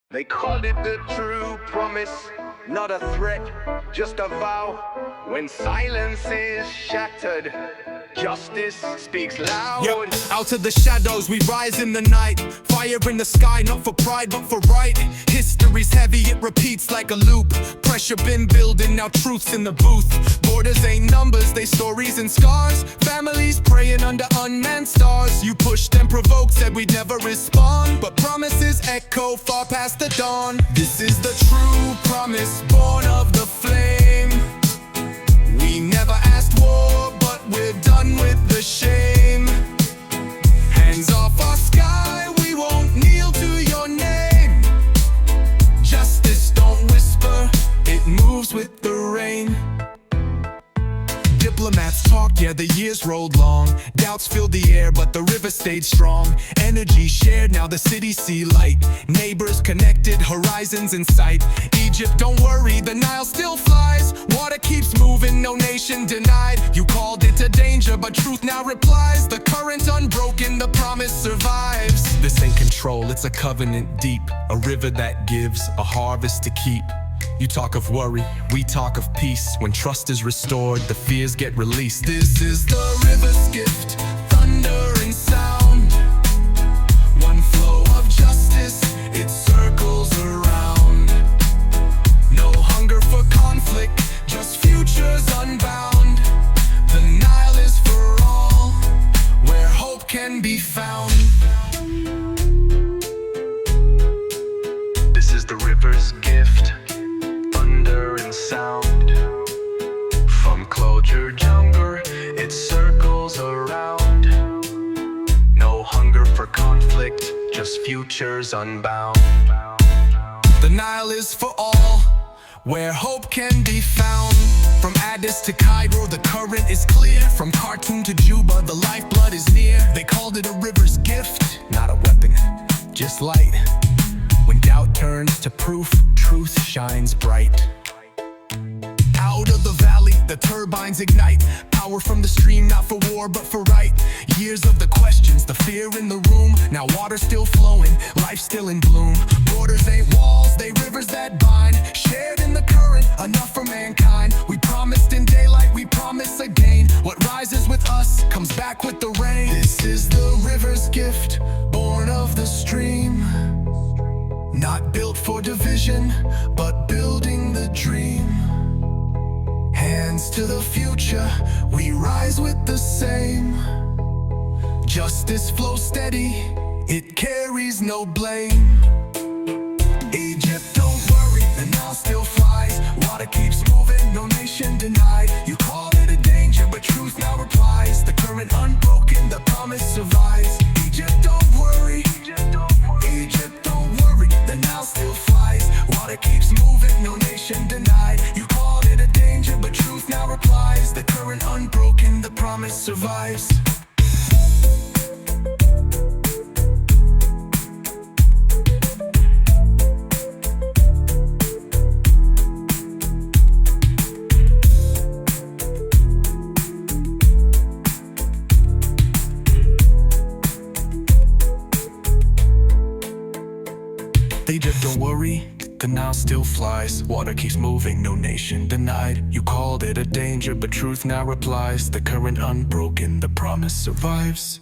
They called it the true promise, not a threat, just a vow. When silence is shattered, justice speaks loud. Yep, out of the shadows we rise in the night. Fire in the sky, not for pride but for right. History's heavy, it repeats like a loop. Pressure been building, now truth's in the booth. Borders ain't numbers, they stories and scars. Families praying under unmanned stars. You pushed and provoked, said we'd never respond, but promises echo far past the dawn. This is the true promise, born of the flame. We never asked war, but we're done with the shame. Hands off our sky, we won't kneel to your name. Justice don't whisper, it moves with the rain. Diplomats talked, yeah, the years rolled long. Doubts filled the air, but the river stayed strong. Energy shared, now the cities see light. Neighbors connected, horizons in sight. Egypt, don't worry, the Nile still flies. Water keeps moving, no nation denied. You called it a danger, but truth now replies. The current unbroken, the promise survives. This ain't control, it's a covenant deep. A river that gives, a harvest to keep. You talk of worry, we talk of peace. When trust is restored, the fears get released. This is the river's gift, thunder and sound. One flow of justice, it circles around. No hunger for conflict, just futures unbound. The Nile is for all, where hope can be found. This is the river's gift, sound. From closure younger, it circles around. No hunger for conflict, just futures unbound. The Nile is for all, where hope can be found. From Addis to Cairo, the current is clear. From Khartoum to Juba, the lifeblood is near. They called it a river's gift, not a weapon, just light. When doubt turns to proof, truth shines bright. Out of the valley, the turbines ignite. Power from the stream, not for war, but for right. Years of the questions, the fear in the room. Now water still flowing, life still in bloom. Borders ain't walls, they rivers that bind. Shared in the current, enough for mankind. We promised in daylight, we promise again. What rises with us, comes back with the rain. This is the river's gift, born of the stream. Not built for division, but building the dream. Hands to the future, we rise with the same. Justice flows steady, it carries no blame. Egypt, don't worry, the Nile still flies. Water keeps moving, no nation denied. You called it a danger, but truth now replies. The current unbroken, the promise survives. Egypt, don't worry, Egypt, don't worry, the Nile still flies. Water keeps moving, no nation denied. You called it a danger, but truth now replies. The current unbroken, the promise survives. Egypt, don't worry, the Nile still flies. Water keeps moving, no nation denied. You called it a danger, but truth now replies. The current unbroken, the promise survives.